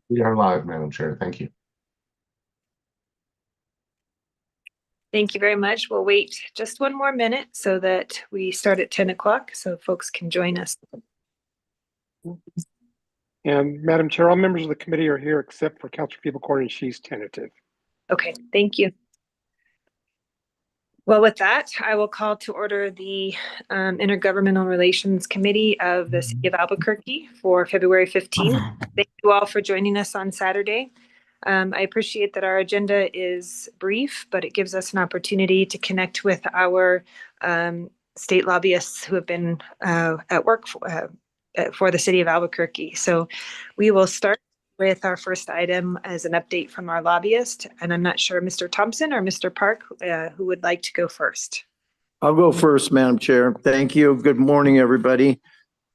We are live, Madam Chair. Thank you. Thank you very much. We'll wait just one more minute so that we start at 10 o'clock so folks can join us. And Madam Chair, all members of the committee are here except for Councilor Peeble-Courtney. She's tentative. Okay, thank you. Well, with that, I will call to order the Intergovernmental Relations Committee of the City of Albuquerque for February 15th. Thank you all for joining us on Saturday. I appreciate that our agenda is brief, but it gives us an opportunity to connect with our state lobbyists who have been at work for the City of Albuquerque. So we will start with our first item as an update from our lobbyist. And I'm not sure, Mr. Thompson or Mr. Park, who would like to go first. I'll go first, Madam Chair. Thank you. Good morning, everybody.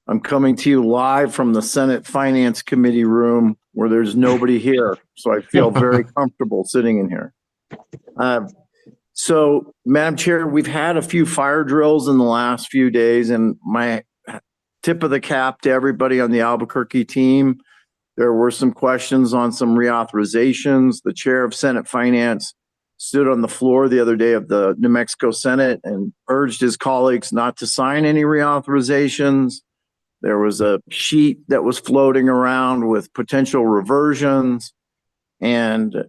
I'm coming to you live from the Senate Finance Committee room where there's nobody here. So I feel very comfortable sitting in here. So, Madam Chair, we've had a few fire drills in the last few days, and my tip of the cap to everybody on the Albuquerque team. There were some questions on some reauthorizations. The chair of Senate Finance stood on the floor the other day of the New Mexico Senate and urged his colleagues not to sign any reauthorizations. There was a sheet that was floating around with potential reversions. And,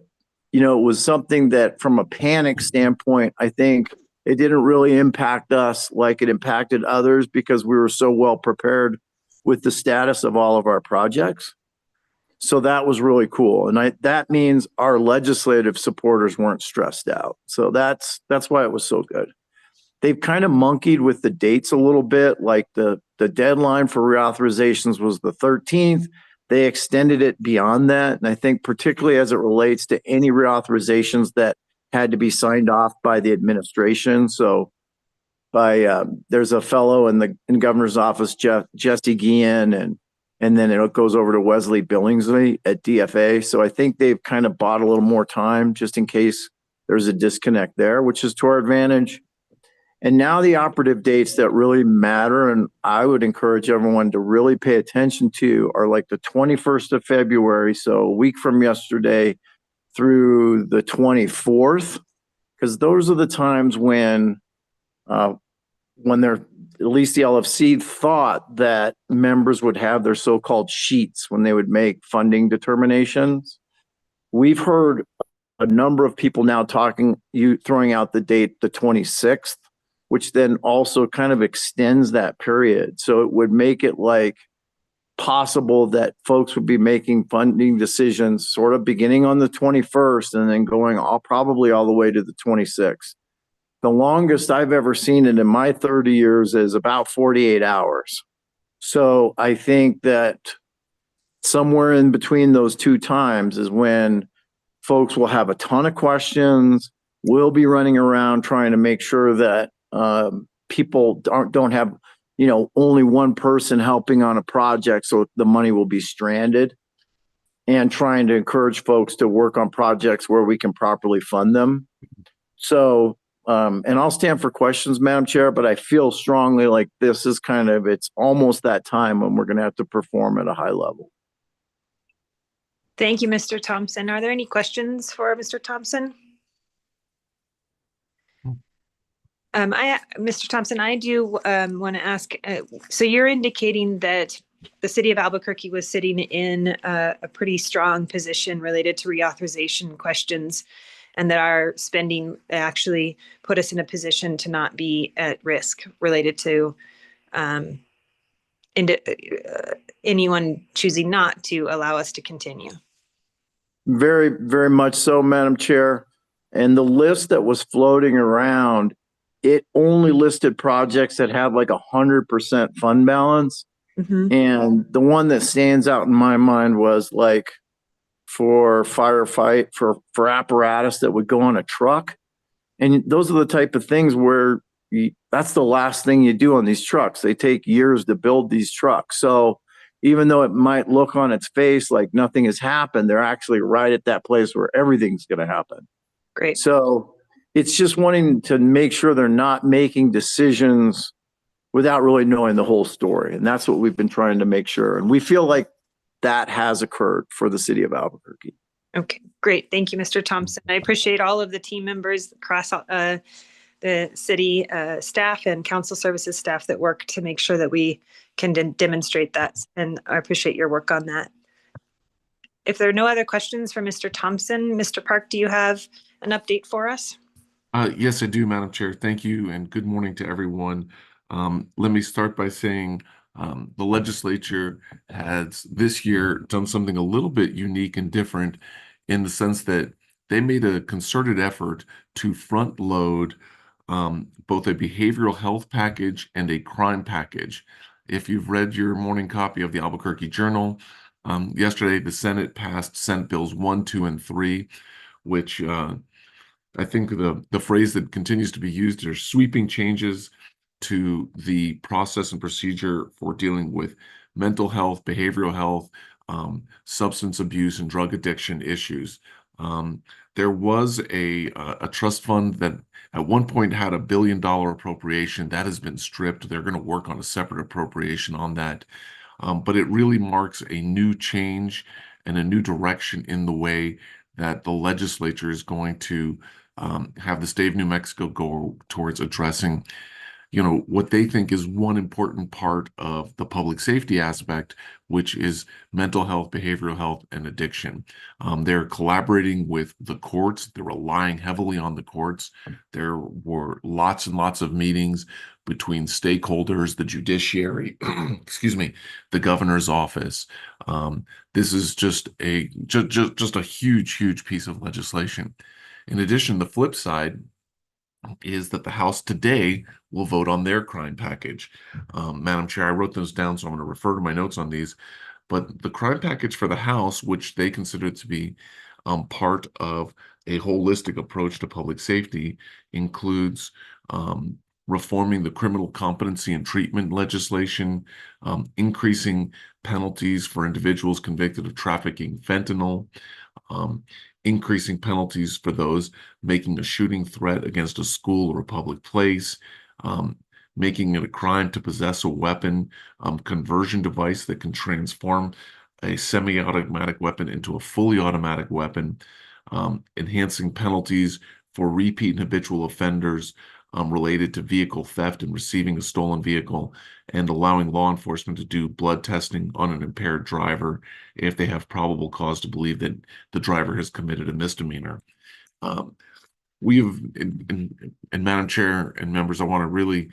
you know, it was something that from a panic standpoint, I think it didn't really impact us like it impacted others because we were so well prepared with the status of all of our projects. So that was really cool. And that means our legislative supporters weren't stressed out. So that's why it was so good. They've kind of monkeyed with the dates a little bit, like the deadline for reauthorizations was the 13th. They extended it beyond that. And I think particularly as it relates to any reauthorizations that had to be signed off by the administration. So there's a fellow in the governor's office, Jesse Guillen, and then it goes over to Wesley Billingsley at DFA. So I think they've kind of bought a little more time just in case there's a disconnect there, which is to our advantage. And now the operative dates that really matter, and I would encourage everyone to really pay attention to, are like the 21st of February, so a week from yesterday, through the 24th, because those are the times when they're, at least the LFC thought that members would have their so-called sheets when they would make funding determinations. We've heard a number of people now throwing out the date, the 26th, which then also kind of extends that period. So it would make it like possible that folks would be making funding decisions sort of beginning on the 21st and then going probably all the way to the 26th. The longest I've ever seen it in my 30 years is about 48 hours. So I think that somewhere in between those two times is when folks will have a ton of questions. We'll be running around trying to make sure that people don't have, only one person helping on a project, so the money will be stranded, and trying to encourage folks to work on projects where we can properly fund them. So, and I'll stand for questions, Madam Chair, but I feel strongly like this is it's almost that time when we're going to have to perform at a high level. Thank you, Mr. Thompson. Are there any questions for Mr. Thompson? Mr. Thompson, I do want to ask, so you're indicating that the City of Albuquerque was sitting in a pretty strong position related to reauthorization questions, and that our spending actually put us in a position to not be at risk related to anyone choosing not to allow us to continue. Very, very much so, Madam Chair. And the list that was floating around, it only listed projects that have like 100% fund balance. Mm-hmm. And the one that stands out in my mind was like for firefight, for apparatus that would go on a truck. And those are the type of things where that's the last thing you do on these trucks. They take years to build these trucks. So even though it might look on its face like nothing has happened, they're actually right at that place where everything's going to happen. Great. So it's just wanting to make sure they're not making decisions without really knowing the whole story. And that's what we've been trying to make sure. And we feel like that has occurred for the city of Albuquerque. Okay, great. Thank you, Mr. Thompson. I appreciate all of the team members across the city staff and council services staff that work to make sure that we can demonstrate that. And I appreciate your work on that. If there are no other questions for Mr. Thompson, Mr. Park, do you have an update for us? Yes, I do, Madam Chair. Thank you, and good morning to everyone. Let me start by saying the legislature has this year done something a little bit unique and different in the sense that they made a concerted effort to front load both a behavioral health package and a crime package. If you've read your morning copy of the Albuquerque Journal, yesterday the Senate passed Senate Bills 1, 2, and 3, which I think the phrase that continues to be used are sweeping changes to the process and procedure for dealing with mental health, behavioral health, substance abuse, and drug addiction issues. There was a trust fund that at one point had $1 billion appropriation that has been stripped. They're going to work on a separate appropriation on that. But it really marks a new change and a new direction in the way that the legislature is going to have the state of New Mexico go towards addressing, what they think is one important part of the public safety aspect, which is mental health, behavioral health, and addiction. They're collaborating with the courts. They're relying heavily on the courts. There were lots and lots of meetings between stakeholders, the judiciary, excuse me, the governor's office. This is just a huge, huge piece of legislation. In addition, the flip side is that the House today will vote on their crime package. Madam Chair, I wrote those down, so I'm going to refer to my notes on these. But the crime package for the House, which they consider to be part of a holistic approach to public safety, includes reforming the criminal competency and treatment legislation, increasing penalties for individuals convicted of trafficking fentanyl, increasing penalties for those making a shooting threat against a school or a public place, making it a crime to possess a weapon, conversion device that can transform a semi-automatic weapon into a fully automatic weapon, enhancing penalties for repeat and habitual offenders related to vehicle theft and receiving a stolen vehicle, and allowing law enforcement to do blood testing on an impaired driver if they have probable cause to believe that the driver has committed a misdemeanor. We have, and Madam Chair and members, I want to really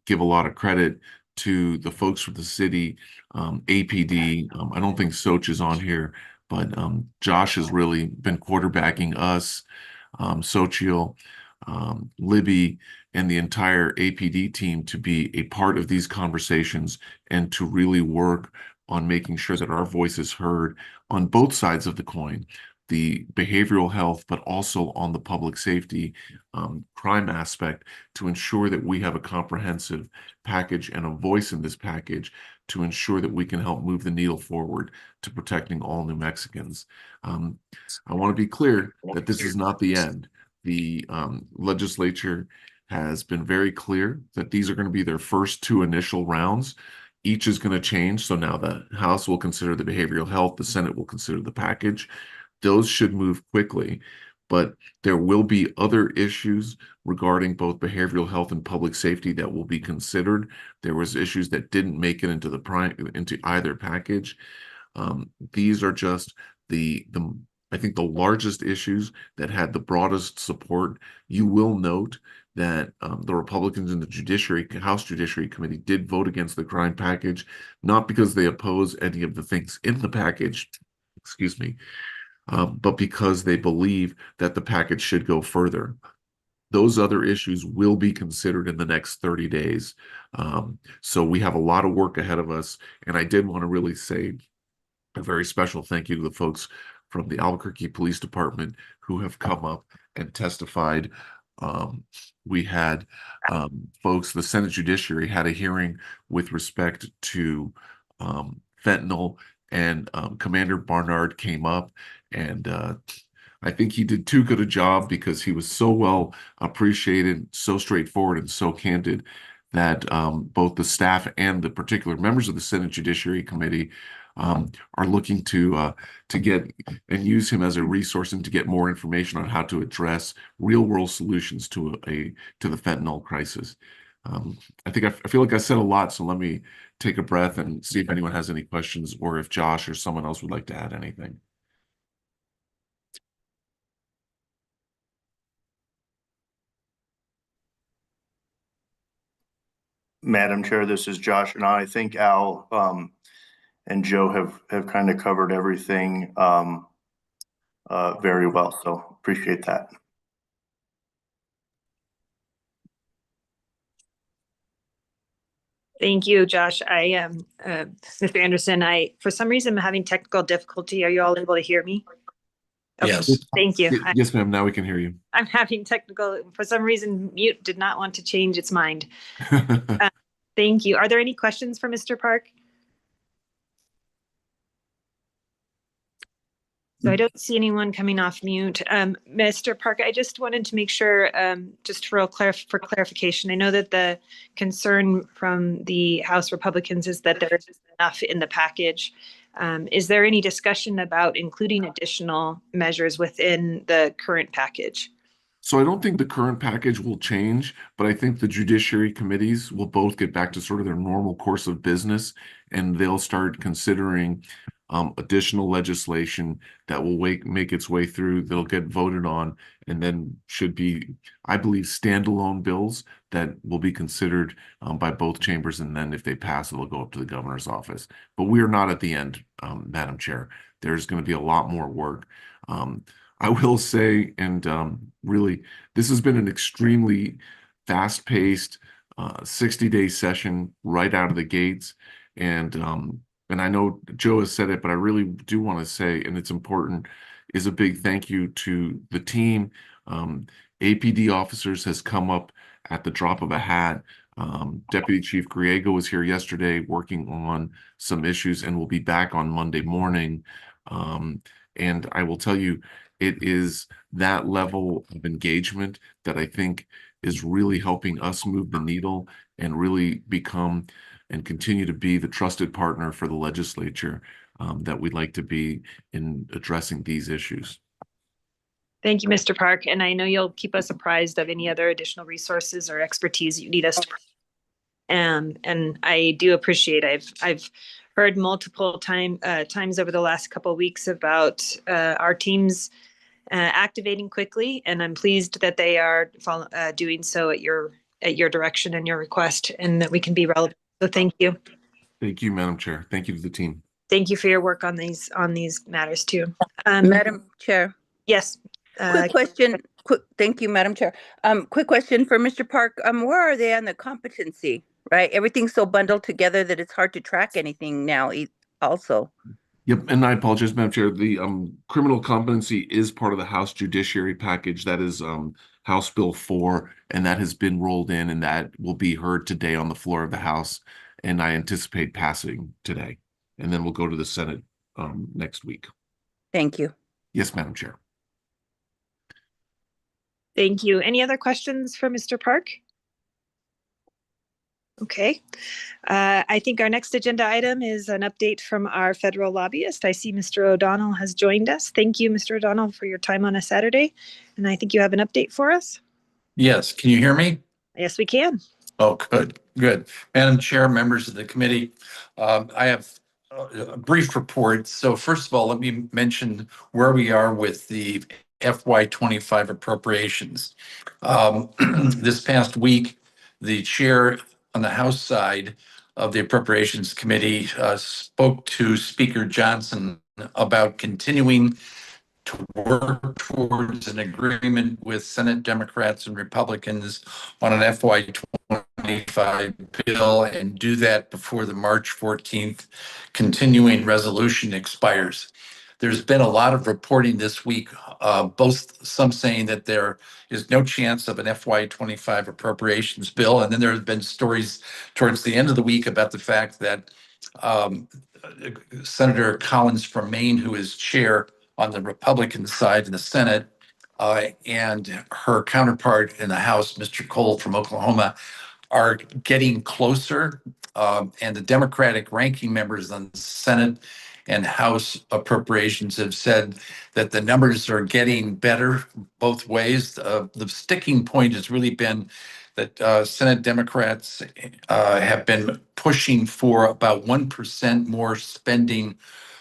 give a lot of credit to the folks from the city, APD. I don't think Soch is on here, but Josh has really been quarterbacking us, Sochiel, Libby, and the entire APD team to be a part of these conversations and to really work on making sure that our voice is heard on both sides of the coin, the behavioral health, but also on the public safety crime aspect, to ensure that we have a comprehensive package and a voice in this package to ensure that we can help move the needle forward to protecting all New Mexicans. I want to be clear that this is not the end. The legislature has been very clear that these are going to be their first two initial rounds. Each is going to change. So now the House will consider the behavioral health, the Senate will consider the package. Those should move quickly, but there will be other issues regarding both behavioral health and public safety that will be considered. There was issues that didn't make it into either package. These are just I think the largest issues that had the broadest support. You will note that the Republicans in the House Judiciary Committee did vote against the crime package, not because they oppose any of the things in the package, excuse me, but because they believe that the package should go further. Those other issues will be considered in the next 30 days. So we have a lot of work ahead of us. And I did want to really say a very special thank you to the folks from the Albuquerque Police Department who have come up and testified. We had folks, the Senate Judiciary had a hearing with respect to fentanyl, and Commander Barnard came up, and I think he did too good a job because he was so well appreciated, so straightforward, and so candid that both the staff and the particular members of the Senate Judiciary Committee are looking to get and use him as a resource and to get more information on how to address real world solutions to the fentanyl crisis. I think I feel like I said a lot, so let me take a breath and see if anyone has any questions or if Josh or someone else would like to add anything. Madam Chair, this is Josh, and I think Al and Joe have kind of covered everything very well, so appreciate that. Thank you, Josh. I am, Mr. Anderson, for some reason, I'm having technical difficulty. Are you all able to hear me? Okay, Yes. thank you. Yes, ma'am. Now we can hear you. I'm having for some reason, mute did not want to change its mind. Thank you. Are there any questions for Mr. Park? So I don't see anyone coming off mute. Mr. Park, I just wanted to make sure, just for clarification, I know that the concern from the House Republicans is that there is enough in the package. Is there any discussion about including additional measures within the current package? So I don't think the current package will change, but I think the judiciary committees will both get back to sort of their normal course of business, and they'll start considering additional legislation that will make its way through, that'll get voted on, and then should be, I believe, standalone bills that will be considered by both chambers, and then if they pass, it'll go up to the governor's office. But we are not at the end, Madam Chair. There's going to be a lot more work. I will say, and really, this has been an extremely fast-paced 60-day session right out of the gates. And I know Joe has said it, but I really do want to say, and it's important, is a big thank you to the team. APD officers has come up at the drop of a hat. Deputy Chief Griego was here yesterday working on some issues and will be back on Monday morning. And I will tell you, it is that level of engagement that I think is really helping us move the needle and really become and continue to be the trusted partner for the legislature that we'd like to be in addressing these issues. Thank you, Mr. Park. And I know you'll keep us apprised of any other additional resources or expertise you need us to. And I do appreciate, I've heard multiple times over the last couple of weeks about our teams activating quickly, and I'm pleased that they are doing so at your direction and your request, and that we can be relevant. So thank you. Thank you, Madam Chair. Thank you to the team. Thank you for your work on these matters too. Madam Chair, Yes. quick question. Thank you, Madam Chair. Quick question for Mr. Park. Where are they on the competency? Right, everything's so bundled together that it's hard to track anything now. Also. Yep, and I apologize, Madam Chair. The criminal competency is part of the House Judiciary package. That is House Bill 4, and that has been rolled in, and that will be heard today on the floor of the House. And I anticipate passing today, and then we'll go to the Senate next week. Thank you. Yes, Madam Chair. Thank you. Any other questions for Mr. Park? Okay. I think our next agenda item is an update from our federal lobbyist. I see Mr. O'Donnell has joined us. Thank you, Mr. O'Donnell, for your time on a Saturday. And I think you have an update for us. Yes. Can you hear me? Yes, we can. Oh, good. Good. Madam Chair, members of the committee, I have a brief report. So first of all, let me mention where we are with the FY25 appropriations. This past week, the chair on the House side of the Appropriations Committee spoke to Speaker Johnson about continuing to work towards an agreement with Senate Democrats and Republicans on an FY25 bill and do that before the March 14th continuing resolution expires. There's been a lot of reporting this week, both some saying that there is no chance of an FY25 appropriations bill. And then there have been stories towards the end of the week about the fact that Senator Collins from Maine, who is chair on the Republican side in the Senate, and her counterpart in the House, Mr. Cole from Oklahoma, are getting closer and the Democratic ranking members on the Senate and House appropriations have said that the numbers are getting better both ways. The sticking point has really been that Senate Democrats have been pushing for about 1% more spending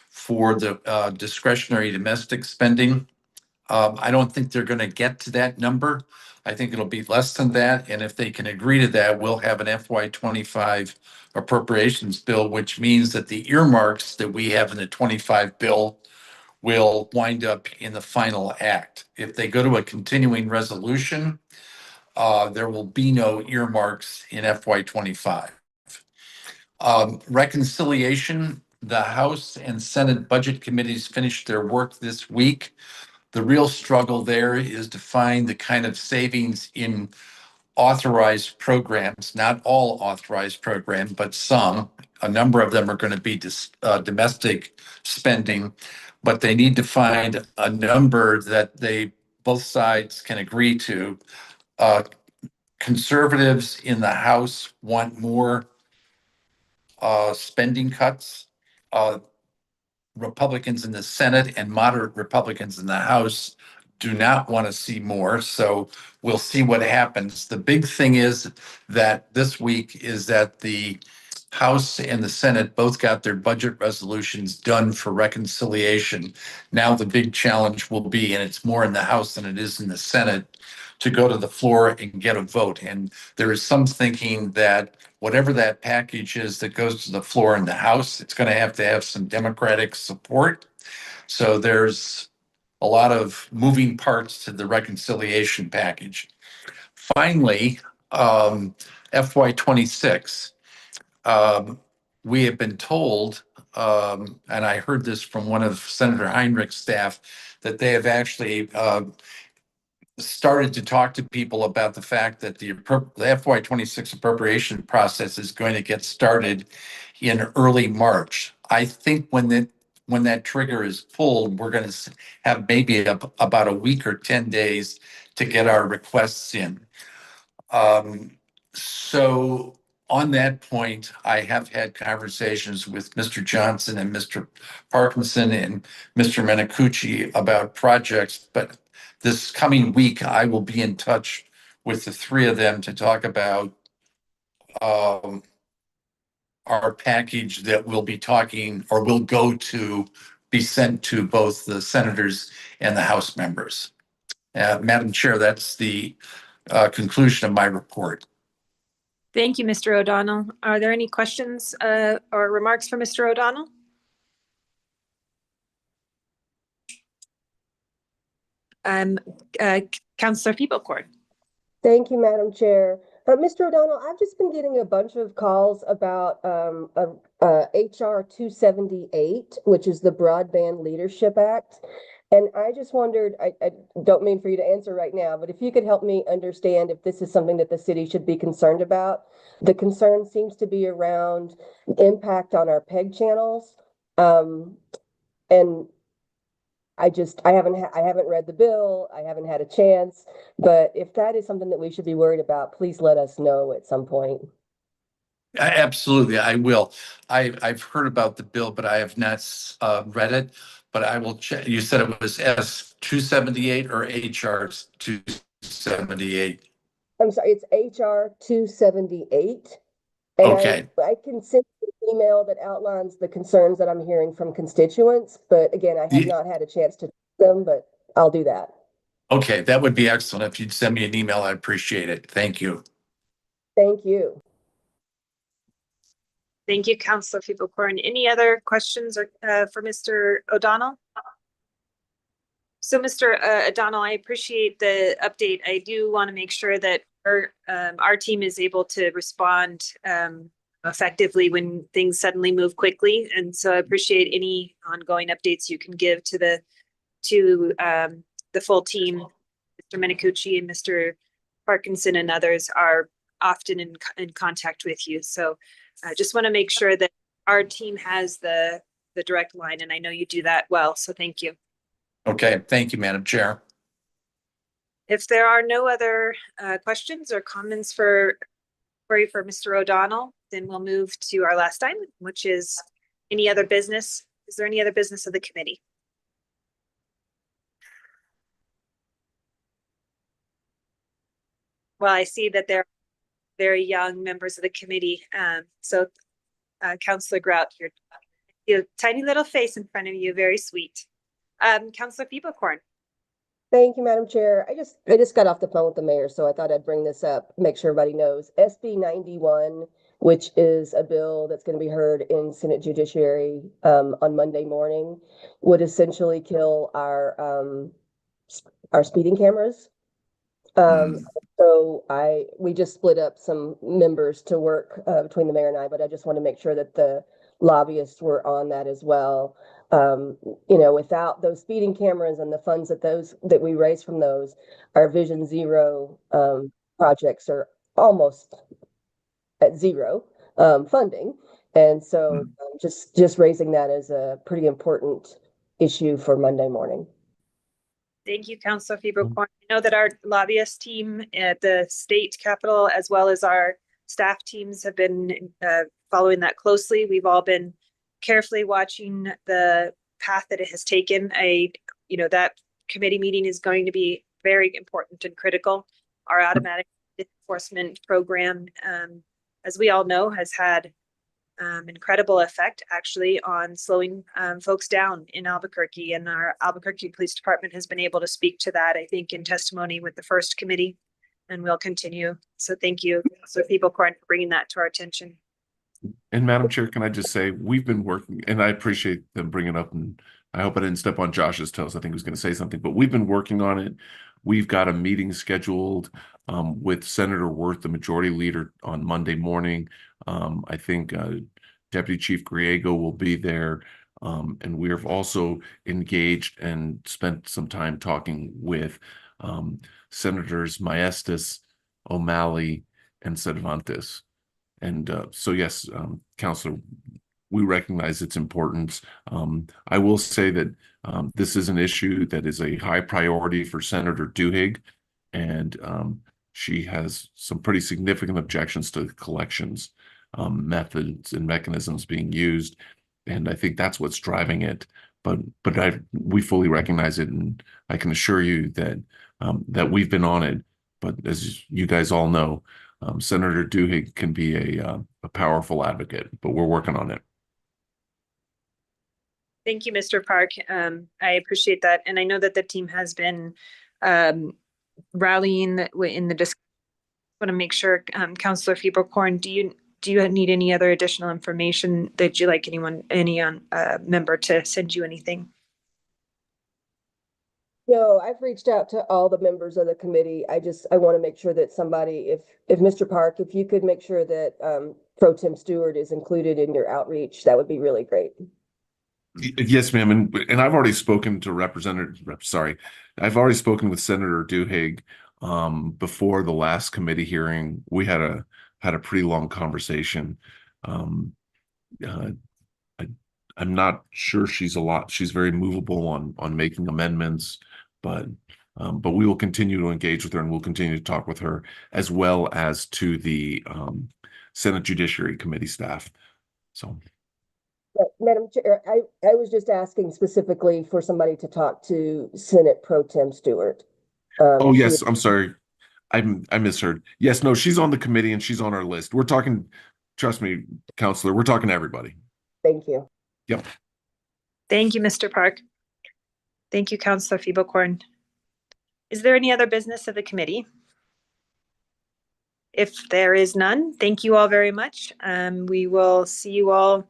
for the discretionary domestic spending. I don't think they're going to get to that number. I think it'll be less than that. And if they can agree to that, we'll have an FY25 appropriations bill, which means that the earmarks that we have in the 25 bill will wind up in the final act. If they go to a continuing resolution, there will be no earmarks in FY25. Reconciliation, the House and Senate budget committees finished their work this week. The real struggle there is to find the kind of savings in authorized programs, not all authorized programs, but some. A number of them are going to be domestic spending, but they need to find a number that both sides can agree to. Conservatives in the House want more spending cuts. Republicans in the Senate and moderate Republicans in the House do not want to see more. So we'll see what happens. The big thing is that this week is that the House and the Senate both got their budget resolutions done for reconciliation. Now the big challenge will be, and it's more in the House than it is in the Senate, to go to the floor and get a vote. And there is some thinking that whatever that package is that goes to the floor in the House, it's going to have some Democratic support. So there's a lot of moving parts to the reconciliation package. Finally, FY26. We have been told, and I heard this from one of Senator Heinrich's staff, that they have actually started to talk to people about the fact that the FY26 appropriation process is going to get started in early March. I think when that trigger is pulled, we're going to have maybe about a week or 10 days to get our requests in. So on that point, I have had conversations with Mr. Johnson and Mr. Parkinson and Mr. Menicucci about projects, but this coming week, I will be in touch with the three of them to talk about our package that will be talking or will be sent to both the senators and the House members. Madam Chair, that's the conclusion of my report. Thank you, Mr. O'Donnell. Are there any questions or remarks for Mr. O'Donnell? Councillor Peebles-Court. Thank you, Madam Chair. Mr. O'Donnell, I've just been getting a bunch of calls about HR 278, which is the Broadband Leadership Act. And I just wondered, I don't mean for you to answer right now, but if you could help me understand if this is something that the city should be concerned about. The concern seems to be around impact on our PEG channels. And I haven't read the bill. I haven't had a chance, but if that is something that we should be worried about, please let us know at some point. Absolutely, I will. I've heard about the bill, but I have not read it. But I will check. You said it was S 278 or HR 278? I'm sorry, it's HR 278. And okay. I can send an email that outlines the concerns that I'm hearing from constituents, but again, I have not had a chance to them, but I'll do that. Okay, that would be excellent. If you'd send me an email, I'd appreciate it. Thank you. Thank you. Thank you, Councillor Peebles-Court. Any other questions for Mr. O'Donnell? So, Mr. O'Donnell, I appreciate the update. I do want to make sure that our team is able to respond effectively when things suddenly move quickly. And so I appreciate any ongoing updates you can give to the full team. Mr. Menicucci and Mr. Parkinson and others are often in contact with you. So I just want to make sure that our team has the direct line, and I know you do that well. So thank you. Okay, thank you, Madam Chair. If there are no other questions or comments for Mr. O'Donnell, then we'll move to our last item, which is any other business. Is there any other business of the committee? Well, I see that there are very young members of the committee. Councillor Grout, your tiny little face in front of you, very sweet. Councillor Feebercorn. Thank you, Madam Chair. I just got off the phone with the mayor, so I thought I'd bring this up, make sure everybody knows. SB 91, which is a bill that's going to be heard in Senate Judiciary on Monday morning, would essentially kill our speeding cameras. So we just split up some members to work between the mayor and I, but I just want to make sure that the lobbyists were on that as well. Without those speeding cameras and the funds that we raise from those, our Vision Zero projects are almost at zero funding. And so just raising that as a pretty important issue for Monday morning. Thank you, Councillor Feebercorn. I know that our lobbyist team at the state capitol, as well as our staff teams, have been following that closely. We've all been carefully watching the path that it has taken. That committee meeting is going to be very important and critical. Our automatic enforcement program, as we all know, has had incredible effect actually on slowing folks down in Albuquerque, and our Albuquerque Police Department has been able to speak to that, I think, in testimony with the first committee, and we'll continue. So thank you, Councillor Feebercorn, for bringing that to our attention. And Madam Chair, can I just say, we've been working, and I appreciate them bringing it up, and I hope I didn't step on Josh's toes. I think he was going to say something, but we've been working on it. We've got a meeting scheduled with Senator Worth, the majority leader, on Monday morning. I think Deputy Chief Griego will be there. And we have also engaged and spent some time talking with Senators Maestas, O'Malley, and Cervantes. And so, yes, Councilor, we recognize its importance. I will say that this is an issue that is a high priority for Senator Duhigg, and she has some pretty significant objections to the collections methods and mechanisms being used, and I think that's what's driving it. But we fully recognize it, and I can assure you that that we've been on it. But as you guys all know, Senator Duhigg can be a powerful advocate, but we're working on it. Thank you, Mr. Park. I appreciate that. And I know that the team has been rallying in the discussion. I want to make sure, Councillor Feebercorn, do you need any other additional information? That you like any member to send you anything? No, I've reached out to all the members of the committee. I want to make sure that somebody, if Mr. Park, if you could make sure that Pro Tem Stewart is included in your outreach, that would be really great. Yes, ma'am. And I've already spoken to I've already spoken with Senator Duhigg before the last committee hearing. We had a pretty long conversation. I'm not sure she's very movable on making amendments, but we will continue to engage with her, and we'll continue to talk with her, as well as to the Senate Judiciary Committee staff. So. Madam Chair, I was just asking specifically for somebody to talk to Senate Pro Tem Stewart. Oh, yes, I'm sorry. I misheard. Yes, no, she's on the committee and she's on our list. We're talking, trust me, Counselor, we're talking to everybody. Thank you. Yep. Thank you, Mr. Park. Thank you, Councillor Feebercorn. Is there any other business of the committee? If there is none, thank you all very much. We will see you all,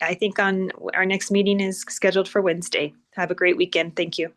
I think, on our next meeting is scheduled for Wednesday. Have a great weekend. Thank you.